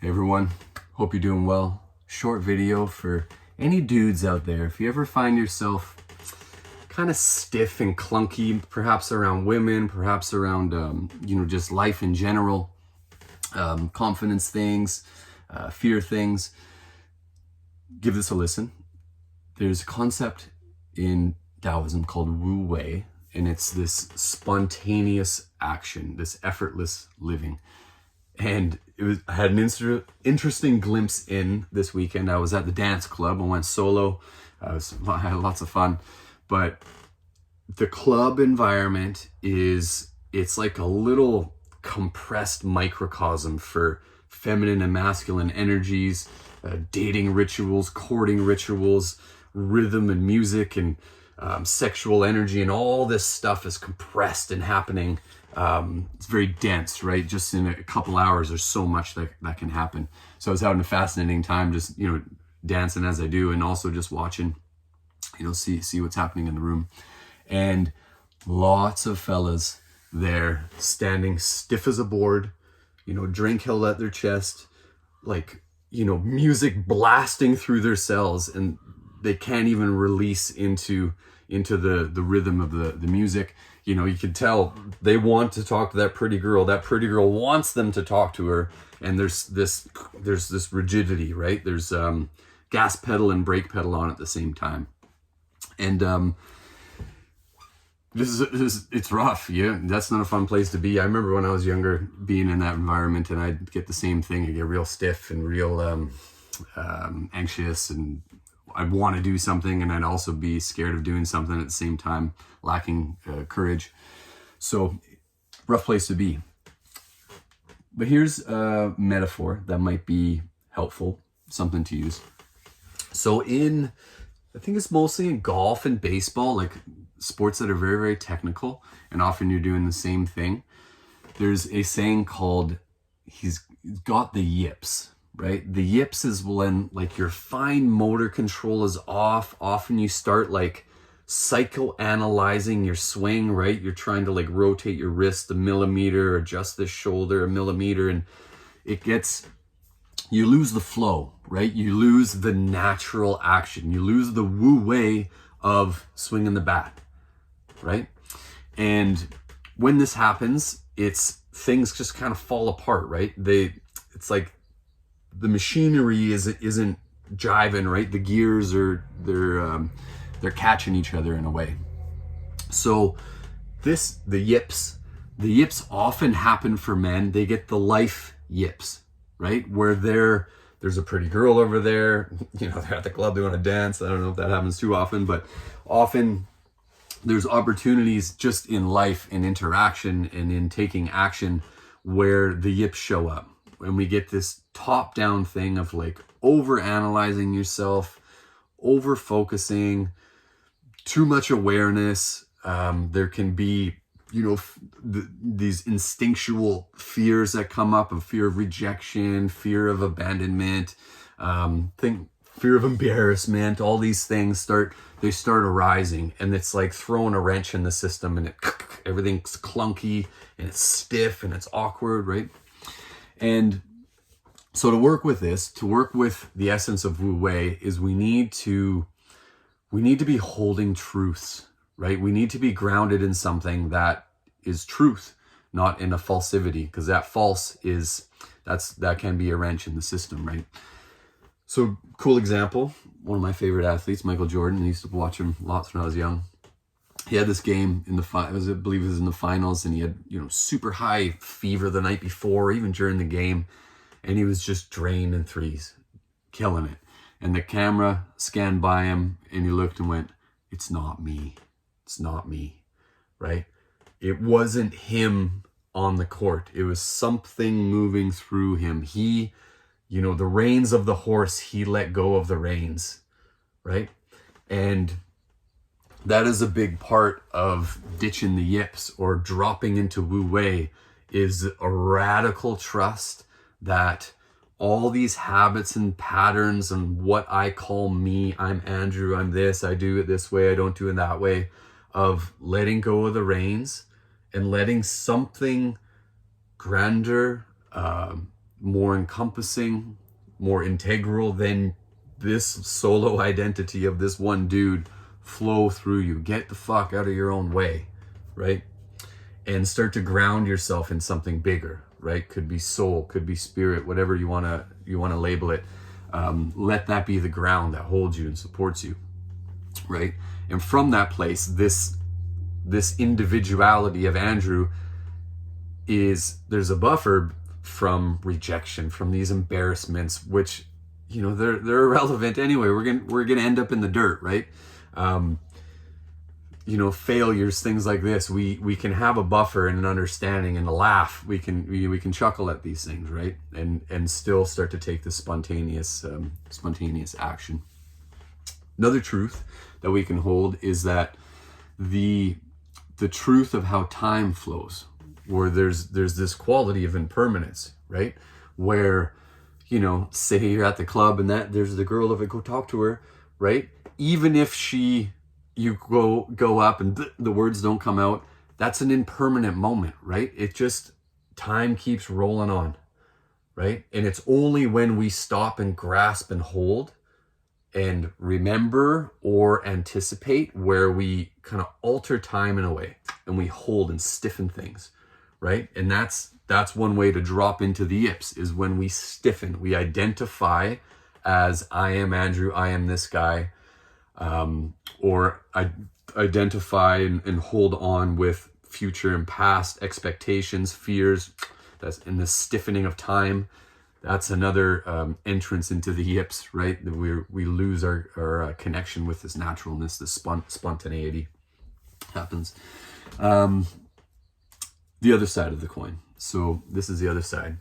Hey everyone, hope you're doing well. Short video for any dudes out there. If you ever find yourself kind of stiff and clunky, perhaps around women, perhaps around, just life in general, confidence things, fear things, give this a listen. There's a concept in Taoism called Wu Wei, and it's this spontaneous action, this effortless living. And I had an interesting glimpse in this weekend. I was at the dance club. I went solo. I had lots of fun. But the club environment it's like a little compressed microcosm for feminine and masculine energies, dating rituals, courting rituals, rhythm and music, and sexual energy, and all this stuff is compressed and happening. It's very dense, right? Just in a couple hours, there's so much that can happen. So I was having a fascinating time just, dancing as I do, and also just watching, see what's happening in the room. And lots of fellas there standing stiff as a board, drink held at their chest, music blasting through their cells, and they can't even release into the rhythm of the music. You can tell they want to talk to that pretty girl. That pretty girl wants them to talk to her. And there's this rigidity, right? There's gas pedal and brake pedal on at the same time. And it's rough. Yeah, that's not a fun place to be. I remember when I was younger being in that environment, and I'd get the same thing. I'd get real stiff and real anxious, and I'd want to do something, and I'd also be scared of doing something at the same time, lacking courage. So, rough place to be. But here's a metaphor that might be helpful, something to use. So I think it's mostly in golf and baseball, like sports that are very, very technical, and often you're doing the same thing. There's a saying called, he's got the yips. Right? The yips is when your fine motor control is off. Often you start psychoanalyzing your swing, right? You're trying to rotate your wrist a millimeter, adjust the shoulder a millimeter, and you lose the flow, right? You lose the natural action. You lose the Wu Wei of swinging the bat, right? And when this happens, things just kind of fall apart, right? It's like the machinery isn't jiving, right? The gears they're catching each other in a way. So the yips often happen for men. They get the life yips, right? Where there's a pretty girl over there, they're at the club, they want to dance. I don't know if that happens too often, but often there's opportunities just in life, in interaction, and in taking action where the yips show up. And we get this top-down thing of over-analyzing yourself, over-focusing, too much awareness. There can be, these instinctual fears that come up, of fear of rejection, fear of abandonment, fear of embarrassment. All these things start arising, and it's like throwing a wrench in the system, and everything's clunky, and it's stiff, and it's awkward, right? And so to work with the essence of Wu Wei is we need to be holding truths, right? We need to be grounded in something that is truth, not in a falsivity, because that false that can be a wrench in the system, right? So cool example, one of my favorite athletes, Michael Jordan. I used to watch him lots when I was young. He had this game in I believe it was in the finals, and he had, super high fever the night before, even during the game, and he was just drained in threes, killing it. And the camera scanned by him, and he looked and went, "It's not me. It's not me," right? It wasn't him on the court. It was something moving through him. He, the reins of the horse, he let go of the reins, right? And that is a big part of ditching the yips or dropping into Wu Wei, is a radical trust that all these habits and patterns and what I call me, I'm Andrew, I'm this, I do it this way, I don't do it that way, of letting go of the reins and letting something grander, more encompassing, more integral than this solo identity of this one dude flow through you. Get the fuck out of your own way, right? And start to ground yourself in something bigger, right? Could be soul, could be spirit, whatever you wanna label it. Let that be the ground that holds you and supports you, right? And from that place, this individuality of Andrew there's a buffer from rejection, from these embarrassments, which, you know, they're irrelevant anyway. We're gonna end up in the dirt, right? You know, failures, things like this. We can have a buffer and an understanding and a laugh. We can chuckle at these things, right? And still start to take this spontaneous action. Another truth that we can hold is that the truth of how time flows, where there's this quality of impermanence, right? Where, you know, say you're at the club and that there's the girl, if I go talk to her, right? Even if you go up and the words don't come out, that's an impermanent moment, right? It just, time keeps rolling on, right? And it's only when we stop and grasp and hold and remember or anticipate where we kind of alter time in a way, and we hold and stiffen things, right? And that's one way to drop into the yips, is when we stiffen, we identify as, I am Andrew, I am this guy, or I identify and hold on with future and past expectations, fears. That's in the stiffening of time. That's another entrance into the yips, right? We lose our connection with this naturalness, this spontaneity happens. The other side of the coin. So this is the other side.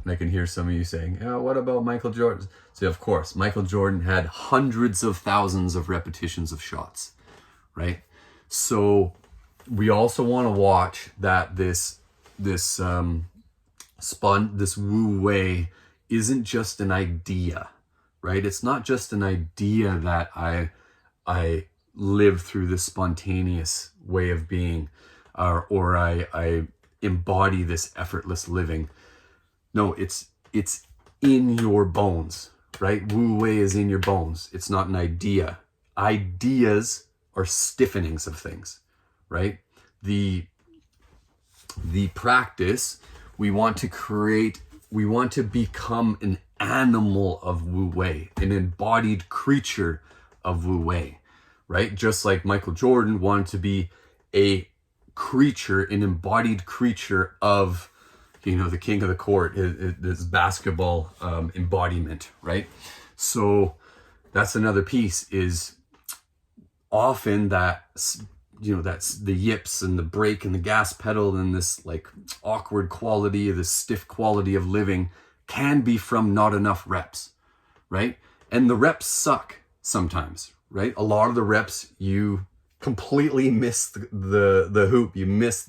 And I can hear some of you saying, oh, what about Michael Jordan? So of course, Michael Jordan had hundreds of thousands of repetitions of shots, right? So we also want to watch that this Wu Wei isn't just an idea, right? It's not just an idea that I live through this spontaneous way of being, or I embody this effortless living. No, it's in your bones, right? Wu Wei is in your bones. It's not an idea. Ideas are stiffenings of things, right? The practice, we want to become an animal of Wu Wei, an embodied creature of Wu Wei, right? Just like Michael Jordan wanted to be a creature, an embodied creature of, you know, the king of the court, this basketball embodiment, right? So that's another piece, is often that, you know, that's the yips and the brake and the gas pedal and this like awkward quality, this stiff quality of living can be from not enough reps, right? And the reps suck sometimes, right? A lot of the reps, you completely miss the hoop. You miss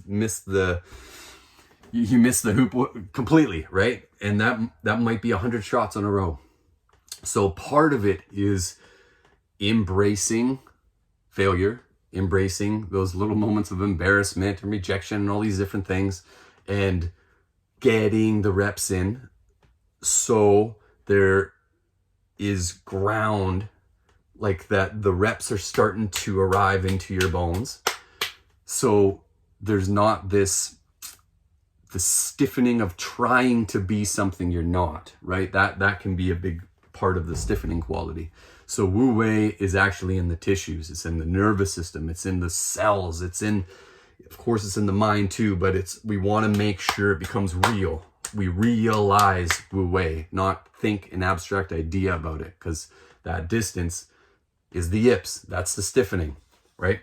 the hoop completely, right? And that might be 100 shots in a row. So part of it is embracing failure, embracing those little moments of embarrassment and rejection and all these different things, and getting the reps in so there is ground, like that the reps are starting to arrive into your bones. So there's not the stiffening of trying to be something you're not, right? That can be a big part of the stiffening quality. So Wu Wei is actually in the tissues, it's in the nervous system, it's in the cells, of course it's in the mind too, but we want to make sure it becomes real. We realize Wu Wei, not think an abstract idea about it, because that distance is the yips, that's the stiffening, right?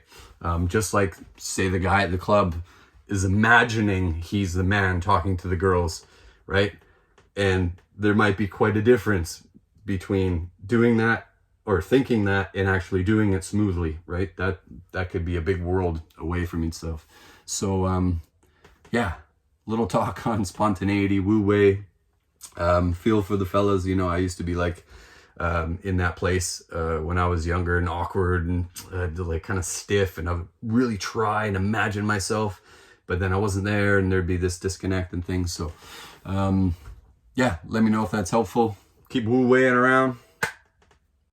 Just like, say, the guy at the club is imagining he's the man talking to the girls, right? And there might be quite a difference between doing that or thinking that and actually doing it smoothly, right? That could be a big world away from itself. So yeah, little talk on spontaneity, Wu Wei. Feel for the fellas, you know, I used to be like in that place when I was younger and awkward and like kind of stiff, and I would really try and imagine myself, but then I wasn't there and there'd be this disconnect and things. So yeah, let me know if that's helpful. Keep Wu Weiing around.